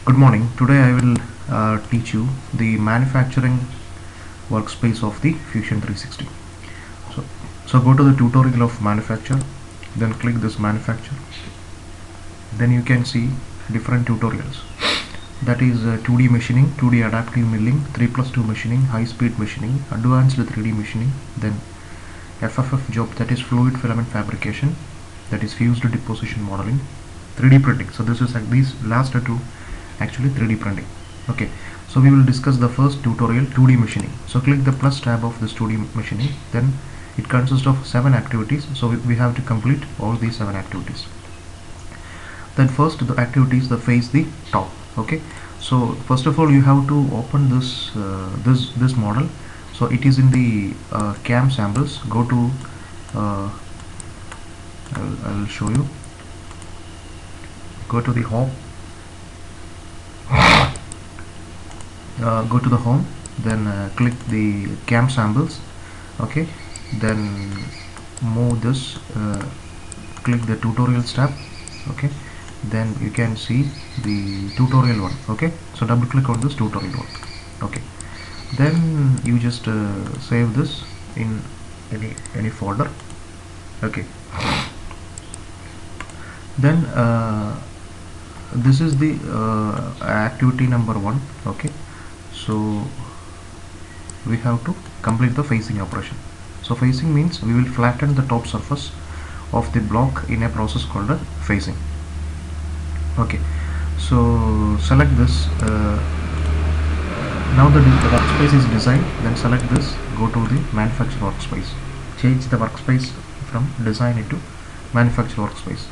Good morning. Today I will teach you the manufacturing workspace of the Fusion 360. So, so go to the tutorial of manufacture, then click this manufacture. Then you can see different tutorials. That is 2D machining, 2D adaptive milling, 3+2 machining, high speed machining, advanced 3D machining, then FFF job, that is fluid filament fabrication, that is fused deposition modeling, 3D printing. So this is these last two actually 3D printing. Okay, so we will discuss the first tutorial, 2D machining. So click the plus tab of this 2D machining. Then it consists of 7 activities, so we have to complete all these 7 activities. Then first the activities that face the top. Okay, so first of all you have to open this model. So it is in the cam samples. Go to I'll show you. Go to the home. Go to the home, then click the cam samples. Okay, then move this, click the tutorials tab. Okay, then you can see the tutorial one. Okay, so double click on this tutorial one. Okay, then you just save this in any folder. Okay, then this is the activity number 1. Okay, so we have to complete the facing operation. So facing means we will flatten the top surface of the block in a process called a facing. Okay, so select this. Now the workspace is designed, then select this, go to the manufacture workspace, change the workspace from design into manufacture workspace.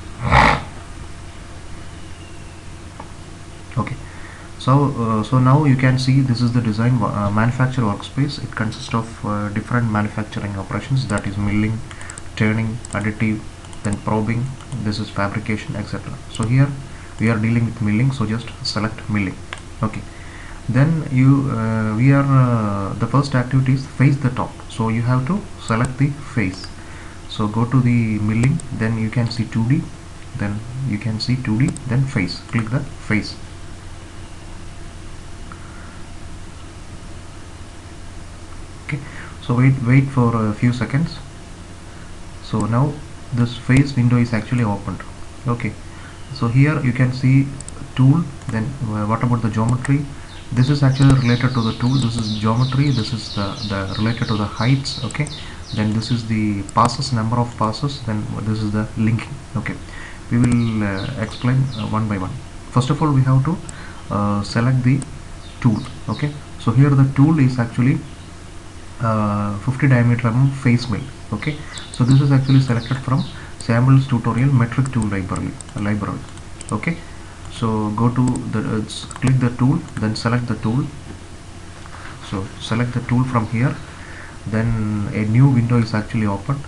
Okay, so now you can see this is the design manufacture workspace. It consists of different manufacturing operations, that is milling, turning, additive, then probing, this is fabrication, etc. So here we are dealing with milling, so just select milling. Okay, then we are the first activity is face the top, so you have to select the face. So go to the milling, then you can see 2D, then you can see 2D, then face, click the face. Okay, so wait for a few seconds. So now this face window is actually opened. Okay, so here you can see tool, then what about the geometry? This is actually related to the tool. This is geometry, this is the related to the heights. Okay, then this is the passes, number of passes, then this is the linking. Okay, we will explain one by one. First of all we have to select the tool. Okay, so here the tool is actually 50 diameter face mill. Okay, so this is actually selected from samples tutorial metric tool library. Okay, so go to the click the tool, then select the tool. So select the tool from here, then a new window is actually opened.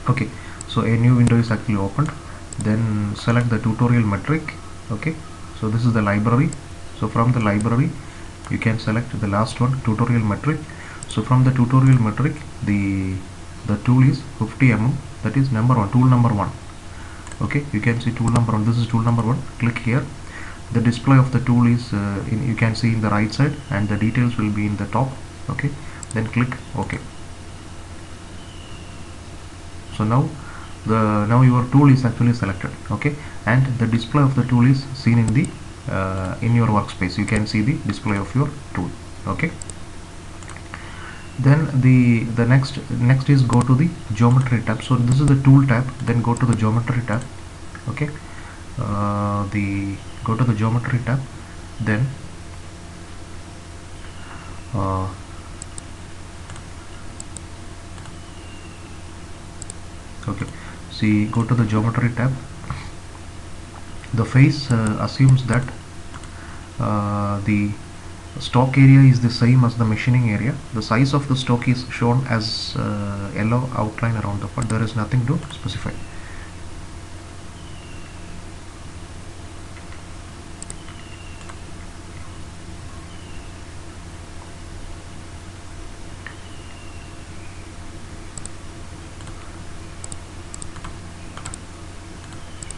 Okay, so a new window is actually opened, then select the tutorial metric. Okay, so this is the library. So from the library you can select the last one, tutorial metric. So from the tutorial metric the tool is 50 mm, that is number 1, tool number 1. Okay, you can see tool number 1, this is tool number 1. Click here, the display of the tool is you can see in the right side, and the details will be in the top. Okay, then click OK. So now your tool is actually selected. Okay, and the display of the tool is seen in the in your workspace. You can see the display of your tool. Okay, then the next is go to the geometry tab. So this is the tool tab, then go to the geometry tab. Okay, go to the geometry tab, then okay, see, go to the geometry tab. The face assumes that the stock area is the same as the machining area. The size of the stock is shown as yellow outline around the part. There is nothing to specify.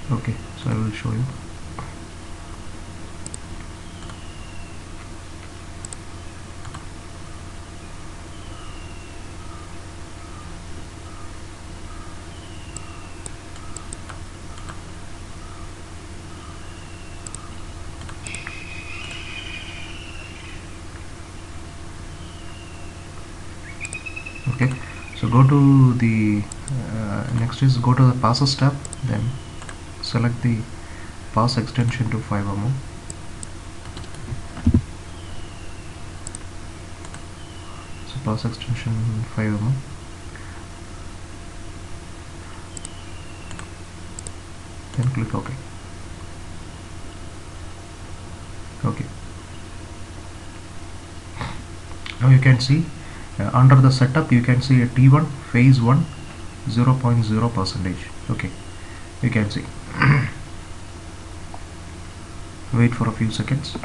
Okay, so I will show you. Okay, so go to the next is go to the passes tab, then select the pass extension to 5 mm. So pass extension 5 mm, then click OK. Okay, now you can see under the setup you can see a T1 phase 1 0.0 percentage. Okay, you can see. Wait for a few seconds.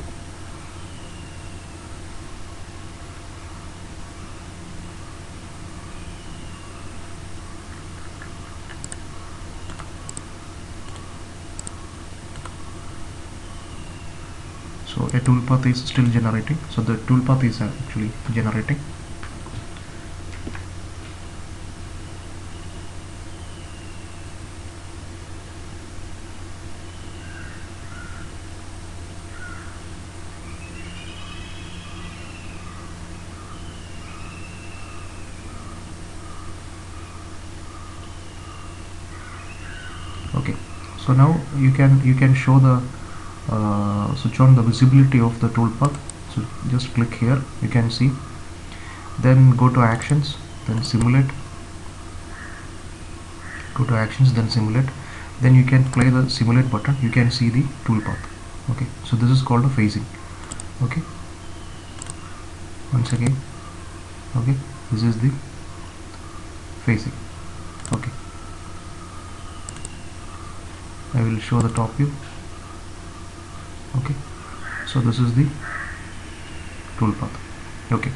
So a toolpath is still generating, so the toolpath is actually generating. Okay, so now you can show the switch on the visibility of the toolpath. So just click here, you can see, then go to actions, then simulate, go to actions, then simulate, then you can play the simulate button, you can see the toolpath. Okay, so this is called a phasing. Okay, once again, okay, this is the phasing. Okay, I will show the top view. Okay, so this is the toolpath. Okay,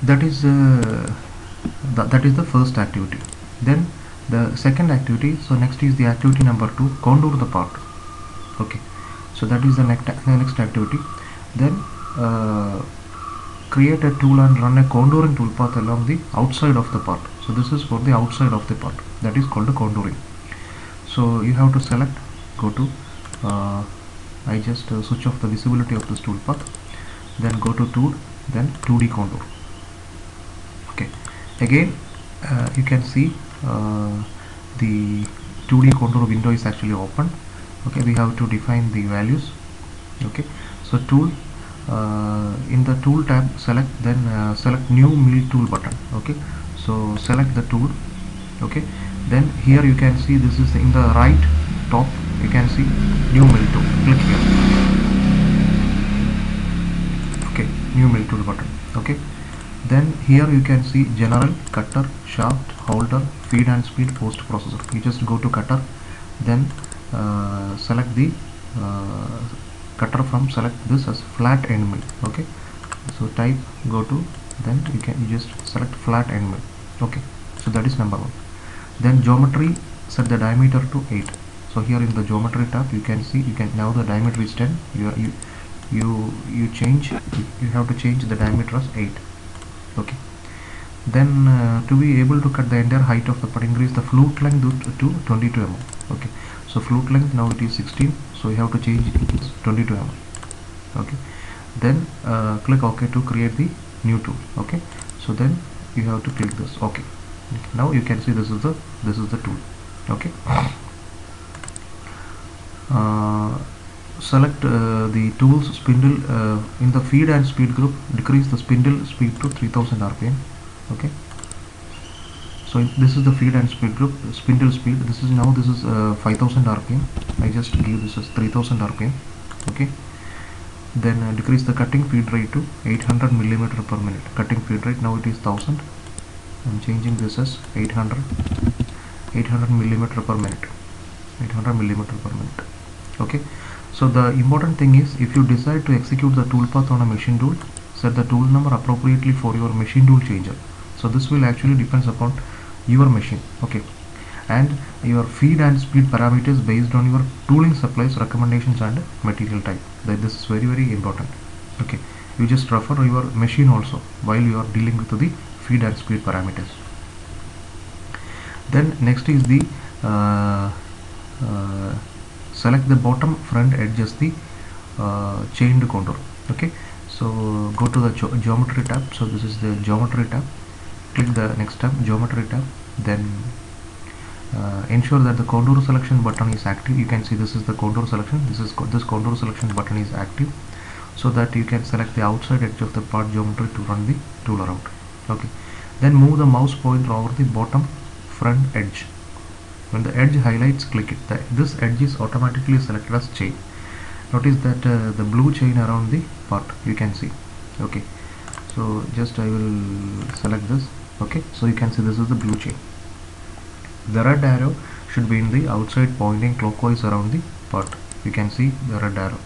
that is that is the first activity. Then the second activity, so next is the activity number 2, contour the part. Okay, so that is the next activity. Then create a tool and run a contouring toolpath along the outside of the part. So this is for the outside of the part, that is called the contouring. So you have to select, go to I just switch off the visibility of this toolpath, then go to tool, then 2D contour. Okay, again you can see the 2D contour window is actually open. Okay, we have to define the values. Okay, so tool, in the tool tab select, then select new mill tool button. Okay, so select the tool. Okay, then here you can see this is in the right top, you can see new mill tool, click here. Okay, new mill tool button. Okay, then here you can see general, cutter, shaft, holder, feed and speed, post processor. You just go to cutter, then select the cutter from, select this as flat end mill. Okay, so type, go to, then you just select flat end mill. Okay, so that is number 1. Then geometry, set the diameter to 8. So here in the geometry tab you can see, you can, now the diameter is 10, you change, you have to change the diameter as 8. Okay, then to be able to cut the entire height of the part, increase the flute length to 22 mm. Okay, so flute length now it is 16, so you have to change it to 22 mm. Okay, then click OK to create the new tool. Okay, so then you have to click this. Okay, now you can see this is the tool. Okay, select the tools spindle, in the feed and speed group, decrease the spindle speed to 3000 rpm. Okay, so this is the feed and speed group, spindle speed, this is 5000 rpm. I just give this as 3000 rpm. Okay, then decrease the cutting feed rate to 800 millimeter per minute. Cutting feed rate now it is 1000. I'm changing this as 800 millimeter per minute. 800 millimeter per minute. Okay, so the important thing is, if you decide to execute the toolpath on a machine tool, set the tool number appropriately for your machine tool changer. So this will actually depends upon your machine. Okay, and your feed and speed parameters based on your tooling supplies, recommendations and material type. This is very important. Okay, you just refer your machine also while you are dealing with the feed and speed parameters. Then next is the select the bottom front edge as the chained contour. Okay, So go to the geometry tab. So this is the geometry tab. Click the next tab, geometry tab. Then ensure that the contour selection button is active. You can see this is the contour selection. This contour selection button is active, so that you can select the outside edge of the part geometry to run the tool around. Okay. Then move the mouse pointer over the bottom front edge. When the edge highlights, click it. This edge is automatically selected as chain. Notice that the blue chain around the part you can see. Okay. So just I will select this. Okay. So you can see this is the blue chain. The red arrow should be in the outside pointing clockwise around the part. You can see the red arrow.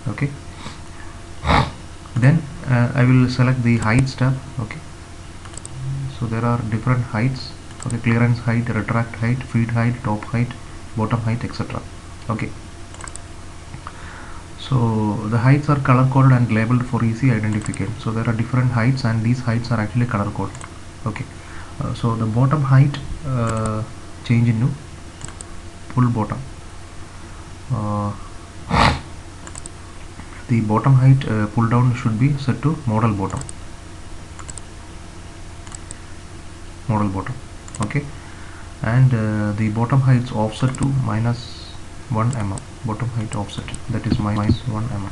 Okay. Then I will select the heights tab. Okay. So there are different heights. Okay, clearance height, retract height, feed height, top height, bottom height, etc. Okay. So the heights are color coded and labeled for easy identification. So there are different heights, and these heights are actually color coded. Okay. So the bottom height change into full bottom. The bottom height pull down should be set to model bottom. Okay. And the bottom heights offset to -1 mm. Bottom height offset, that is minus 1 mm.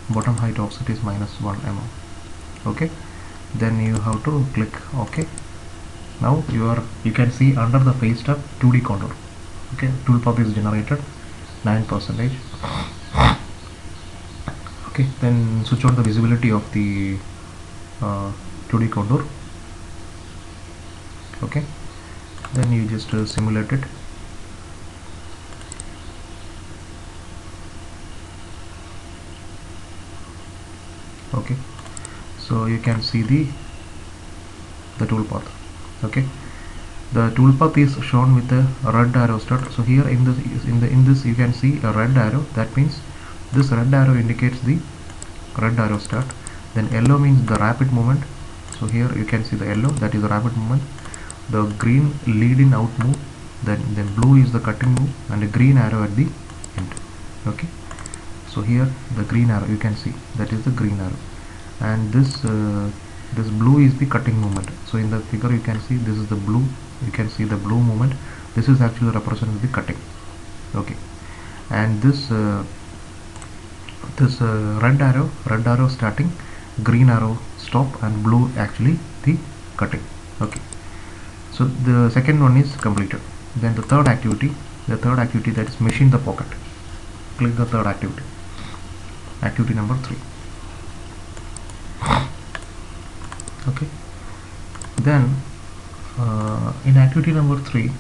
Bottom height offset is -1 mm. Okay. Then you have to click OK. Now you can see under the face tab 2D contour. Okay, toolpath is generated 9%. Okay, then switch on the visibility of the 2D contour. Okay, then you just simulate it. Okay, so you can see the toolpath. Okay, the toolpath is shown with a red arrow start. So here in this you can see a red arrow. That means this red arrow indicates the red arrow start. Then yellow means the rapid movement. So here you can see the yellow, that is the rapid movement. The green lead in out move. Then blue is the cutting move, and a green arrow at the end. Okay, so here the green arrow you can see, that is the green arrow, and this blue is the cutting movement. So in the figure you can see this is the blue. You can see the blue movement. This is actually representing the cutting. Okay, and this red arrow starting, green arrow stop, and blue actually the cutting. Okay, so the second one is completed. Then the third activity, that is machine the pocket. Click the third activity, activity number 3. Okay, then in activity number 3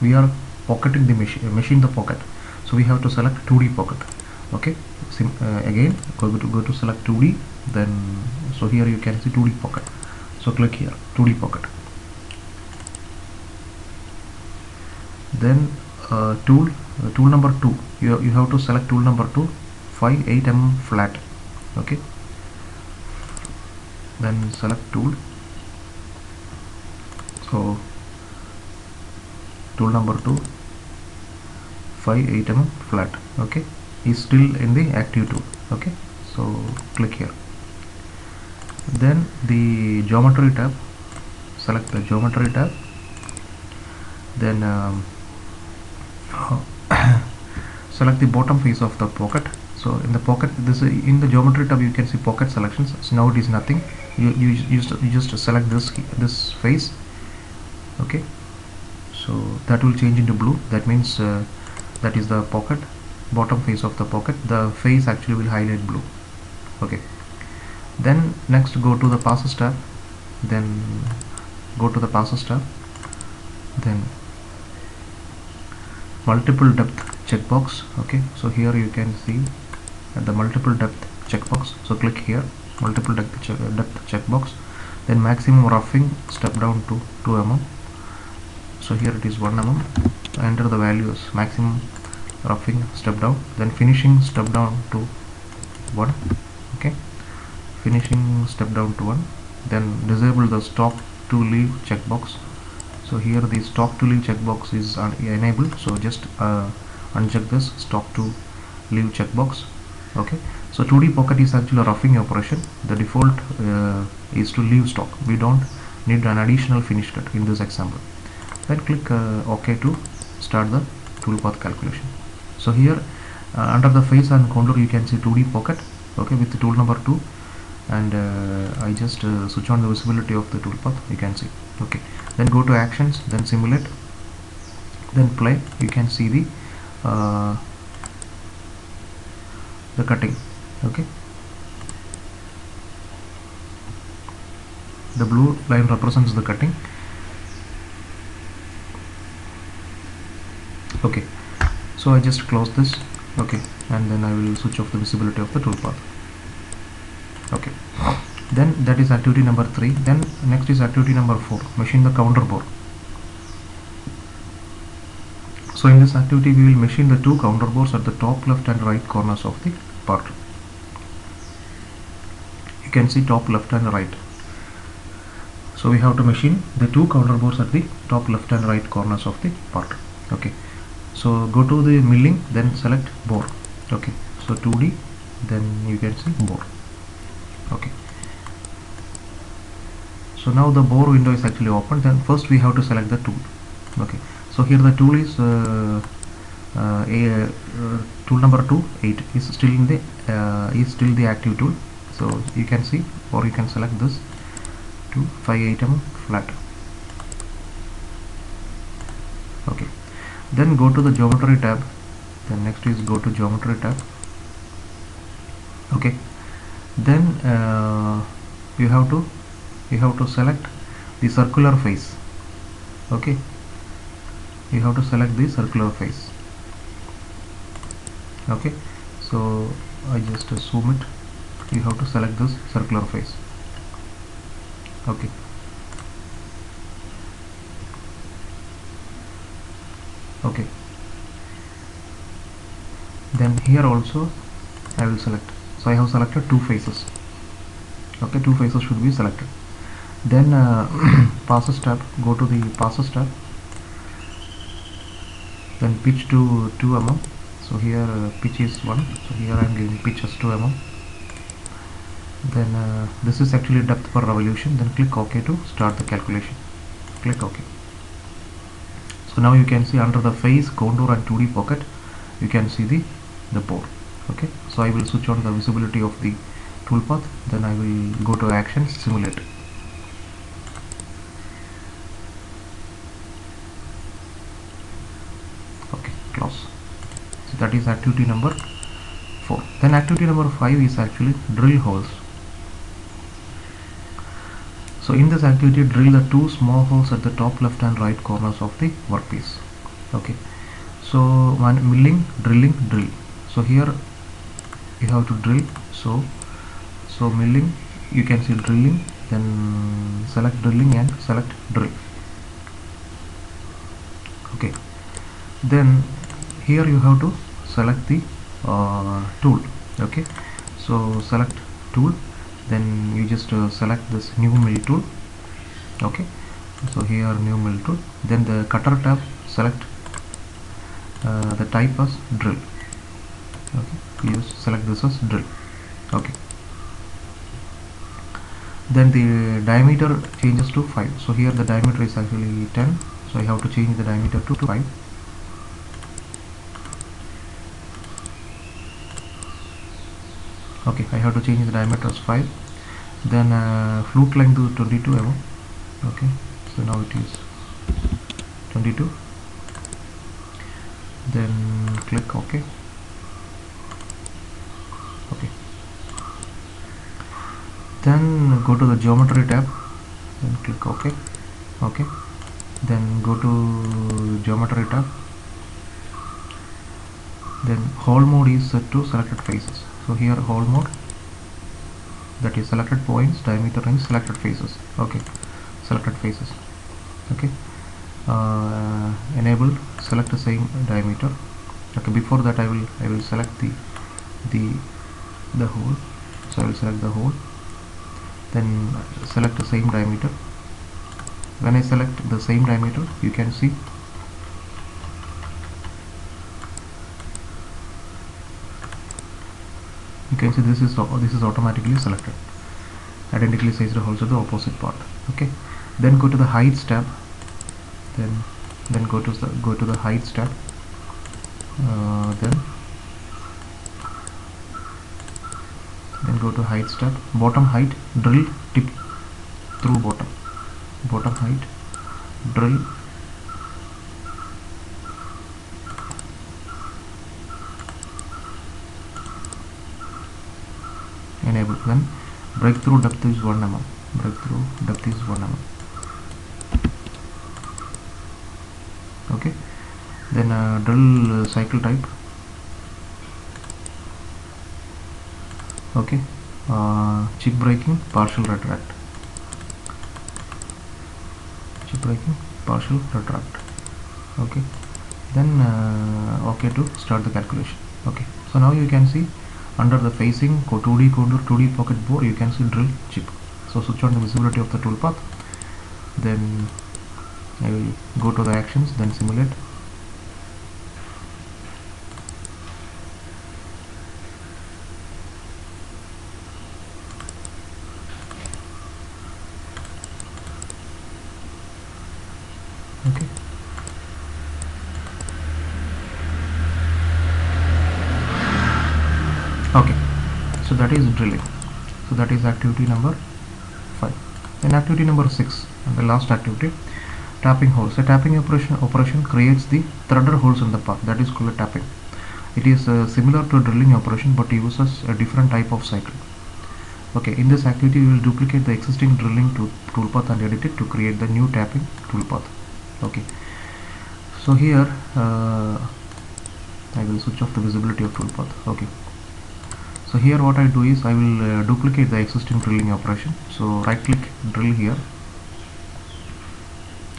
we are pocketing the machine the pocket. So we have to select 2D pocket. Okay, again go to select 2D. Then so here you can see 2D pocket. So click here 2D pocket. Then tool number 2, you have to select tool number 2, 5/8 mm flat. Okay, then select tool. So tool number 2, 5/8 mm flat. Okay, is still in the active tool. Okay, so click here. Then the geometry tab, select the geometry tab. Then select the bottom face of the pocket. So in the pocket, in the geometry tab you can see pocket selections. So now it is nothing. You just select this face. Okay, so that will change into blue. That means that is the pocket, bottom face of the pocket. The face actually will highlight blue. Okay, then next go to the passes tab. Then go to the passes tab. Then multiple depth checkbox. Okay, so here you can see the multiple depth checkbox. So click here, multiple depth checkbox. Then maximum roughing step down to 2 mm. So here it is 1 mm. Enter the values, maximum roughing step down. Then finishing step down to 1. Okay, finishing step down to 1. Then disable the stock to leave checkbox. So here the stock to leave checkbox is enabled. So just uncheck this stock to leave checkbox. Okay, so 2D pocket is actually a roughing operation. The default is to leave stock. We don't need an additional finish cut in this example. Then click OK to start the toolpath calculation. So here under the face and contour you can see 2D pocket, okay, with the tool number 2, and I just switch on the visibility of the toolpath, you can see. Okay, then go to actions, then simulate, then play. You can see the cutting. Okay, the blue line represents the cutting. Okay, so I just close this. Okay, and then I will switch off the visibility of the toolpath. Okay, then that is activity number 3. Then next is activity number 4, machine the counter bore. So in this activity we will machine the 2 counter bores at the top left and right corners of the part. You can see top left and right. So we have to machine the 2 counter bores at the top left and right corners of the part. Okay, so go to the milling, then select bore. Okay, so 2D, then you can see bore. Okay, so now the bore window is actually open. Then first we have to select the tool. Okay, so here the tool is tool number 2, 8 is still in the active tool. So you can see, or you can select this to 5 item flat. Okay, then go to the geometry tab. Then next is go to geometry tab. Okay, then you have to select the circular face. Okay, you have to select the circular face. Okay, so I just zoom it. You have to select this circular face. Okay, okay, then here also I will select. So I have selected 2 faces. Okay, 2 faces should be selected. Then passes tab, go to the passes tab, then pitch to 2 mm. So here pitch is 1, so here I am giving pitch as 2 mm. Then this is actually depth per revolution. Then click OK to start the calculation. Click OK. So now you can see under the face, contour and 2D pocket, you can see the bore. Okay, so I will switch on the visibility of the toolpath. Then I will go to actions, simulate. Okay, close. So that is activity number 4. Then activity number 5 is actually drill holes. So in this activity, drill the 2 small holes at the top left and right corners of the workpiece. Okay, so one milling, drilling, drill. So here you have to drill. So milling, you can see drilling, then select drilling and select drill. Okay, then here you have to select the tool. Okay, so select tool, then you just select this new mill tool. Okay, so here new mill tool, then the cutter tab, select the type as drill. Okay, you just select this as drill. Okay, then the diameter changes to 5. So here the diameter is actually 10, so I have to change the diameter to 5. Okay, I have to change the diameter as 5. Then flute length to 22 mm. Okay, so now it is 22. Then click OK. Okay, then go to the geometry tab, then click OK. Okay, then go to geometry tab, then hole mode is set to selected faces. So here hole mode, that is selected points, diameter, range, selected faces. Okay, selected faces. Okay, enable select the same diameter. Okay, before that I will select the hole. So I will select the hole, then select the same diameter. When I select the same diameter, you can see You can see this is automatically selected, identically sized also the opposite part. Okay, then go to the heights tab, then go to the heights tab, then go to heights tab, bottom height, drill tip through bottom height, drill enable. Then breakthrough depth is 1 mm, breakthrough depth is 1 mm. Okay, then drill cycle type. Okay, chip breaking, partial retract, chip breaking, partial retract. Okay, then okay to start the calculation. Okay, so now you can see under the facing 2D contour, 2D pocket board, you can see drill chip. So switch on the visibility of the toolpath, then I will go to the actions, then simulate. Okay, okay, so that is drilling. So that is activity number 5. Then activity number 6, and the last activity, tapping holes. A tapping operation creates the threaded holes in the path, that is called tapping. It is similar to drilling operation but uses a different type of cycle. Okay, in this activity we will duplicate the existing drilling toolpath and edit it to create the new tapping toolpath. Okay, so here I will switch off the visibility of toolpath. Okay, so here what I do is I will duplicate the existing drilling operation. So right click, drill here.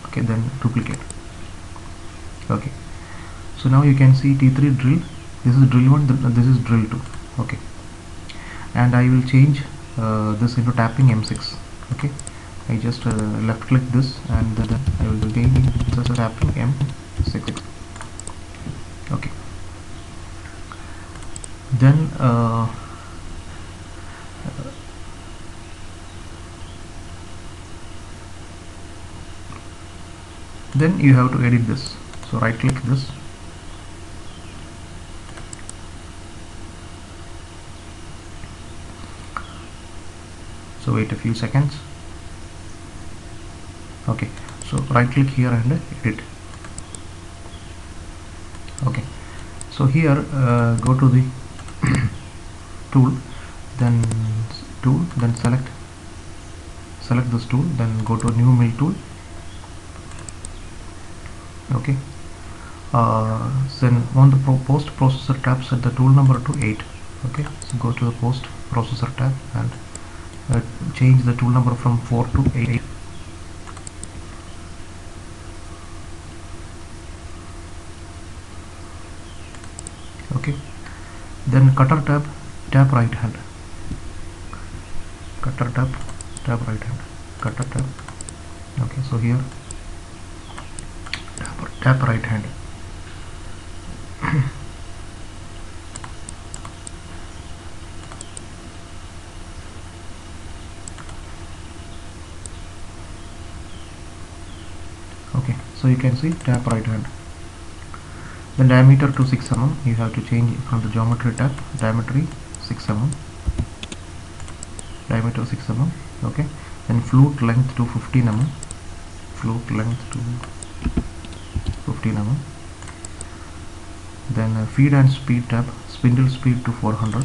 Okay, then duplicate. Okay, so now you can see T3 drill, this is drill 1, this is drill 2. Okay, and I will change this into tapping M6. Okay, I just left click this and then I will change this as tapping M6. Okay, then then you have to edit this. So right click this, so wait a few seconds. Okay, so right click here and edit. Okay, so here go to the tool, then select this tool, then go to new mill tool. Okay, then on the post processor tab, set the tool number to 8. Okay, so go to the post processor tab and change the tool number from 4 to 8. Okay, then cutter tab, tap right hand, cutter tab, tap right hand, cutter tab. Okay, so here tap right hand. Okay, so you can see tap right hand. The diameter to 6 mm, you have to change from the geometry tab, diameter 6 mm, diameter 6 mm. Okay, then flute length to 15 mm, flute length to 15 mm. Then feed and speed tab, spindle speed to 400,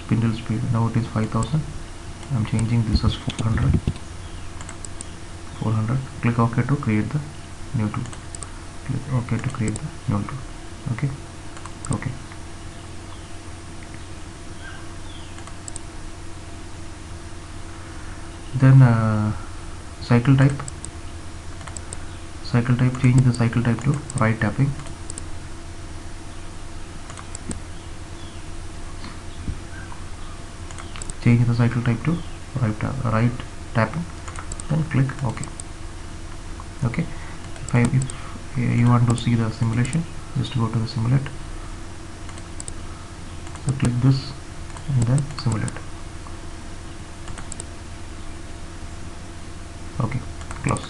spindle speed, now it is 5000, I am changing this as 400, click OK to create the new tool, click OK to create the new tool. Okay, okay, then cycle type, change the cycle type to right tapping. Change the cycle type to right tapping, then click OK. Okay, if you want to see the simulation, just go to the simulate, so click this and then simulate. Okay, close.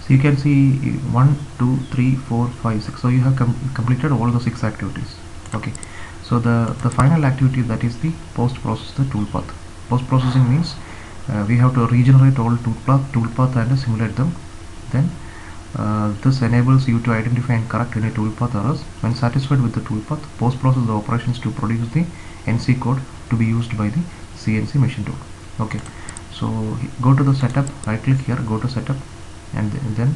So you can see 1 2 3 4 5 6. So you have completed all the 6 activities. Okay, so the final activity, that is the post process the toolpath. Post processing means we have to regenerate all toolpath and simulate them. Then this enables you to identify and correct any toolpath errors. When satisfied with the toolpath, post process the operations to produce the NC code to be used by the CNC machine tool. Okay, so go to the setup, right click here, go to setup, and then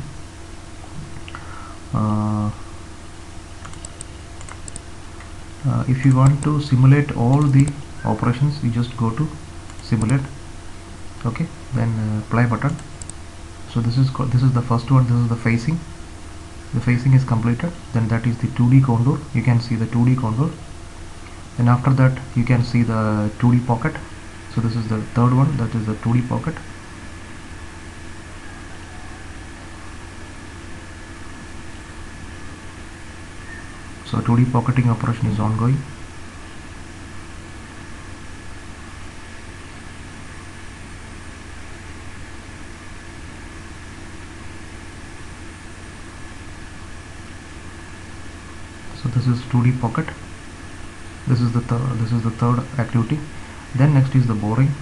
if you want to simulate all the operations, you just go to simulate. Okay, then play button. So this is the first one. This is the facing. The facing is completed. Then that is the 2D contour. You can see the 2D contour. And after that you can see the 2D pocket. So this is the third one, that is the 2D pocket. So 2D pocketing operation is ongoing. So this is 2D pocket. This is the third activity. Then next is the boring.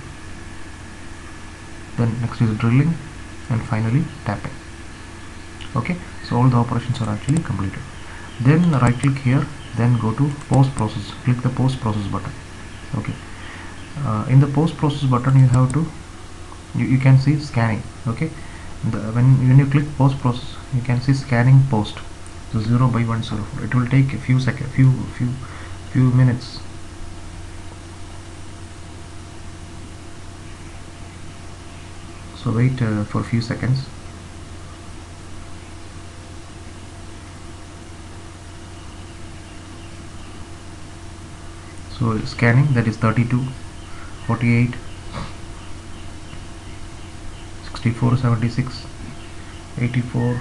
Then next is drilling, and finally tapping. Okay, so all the operations are actually completed. Then right click here, then go to post process, click the post process button. Okay, in the post process button you have to you can see scanning. Okay, when you click post process, you can see scanning post. So 0 by 104. It will take a few seconds, few minutes. So wait for a few seconds. So scanning, that is 32, 48, 64, 76, 84,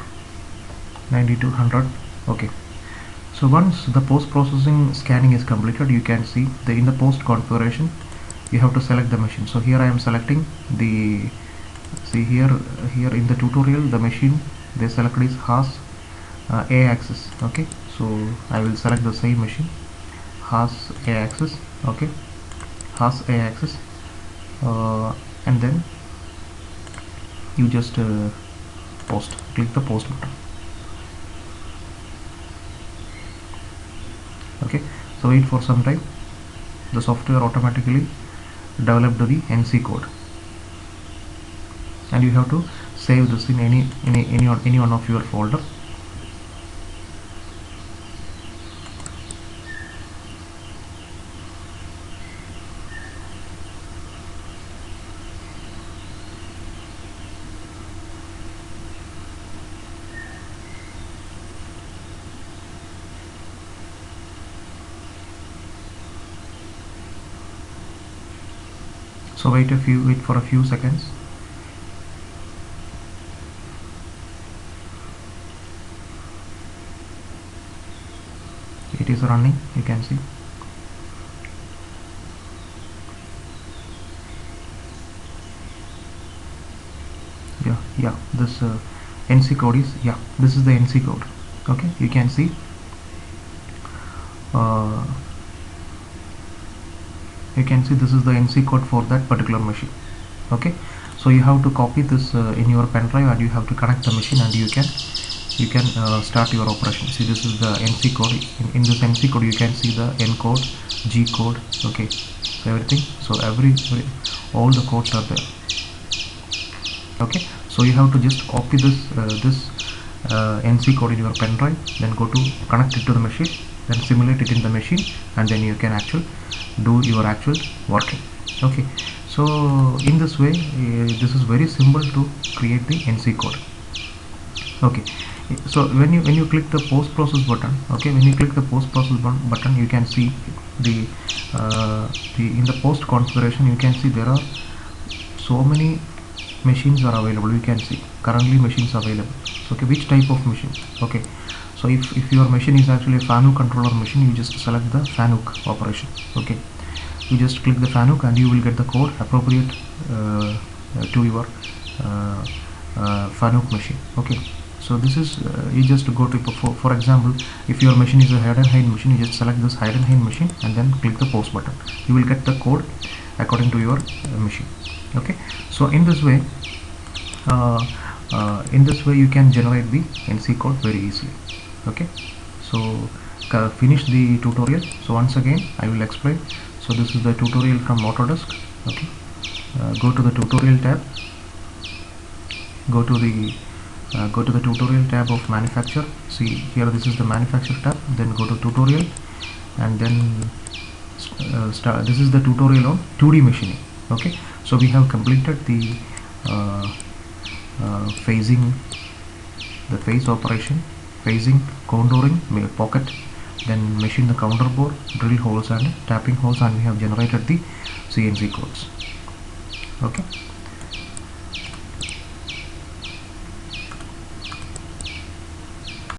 92, 100. Okay, so once the post processing scanning is completed, you can see in the post configuration you have to select the machine. So here I am selecting the, see here in the tutorial, the machine they selected is Haas A axis. Okay, so I will select the same machine, Haas A axis. Okay, Haas A axis, and then you just click the post button. Okay, so wait for some time. The software automatically developed the NC code, and you have to save this in any one of your folder. So wait for a few seconds. It is running, you can see. Yeah, this NC code is, yeah, this is the NC code. Okay, you can see this is the NC code for that particular machine. Okay, so you have to copy this in your pen drive, and you have to connect the machine, and you can start your operation. See, this is the NC code. In this NC code you can see the N code, G code. Okay, so everything, so every all the codes are there. Okay, so you have to just copy this NC code in your pen drive, then go to connect it to the machine, then simulate it in the machine, and then you can actually do your actual working. Okay, so in this way this is very simple to create the NC code. Okay, so when you click the post process button, okay, when you click the post process button, you can see the in the post configuration, you can see there are so many machines are available. You can see currently machines available. So, okay, which type of machine? Okay, so if your machine is actually a fan hook controller machine, you just select the fan hook operation. Okay, you just click the FANUC and you will get the code appropriate to your FANUC machine. Okay, so this is you just go to, for example, if your machine is a hide and hide machine, you just select this hide and hide machine and then click the post button. You will get the code according to your machine. Okay, so in this way you can generate the NC code very easily. Okay, so finish the tutorial. So once again I will explain. So this is the tutorial from Autodesk. Okay, go to the tutorial tab, go to the tutorial tab of manufacture. See here, this is the manufacture tab. Then go to tutorial and then this is the tutorial on 2D machining. Okay, so we have completed the phasing, the phase operation, phasing, contouring, pocket, then machine the counter bore, drill holes and tapping holes, and we have generated the CNC codes. Okay.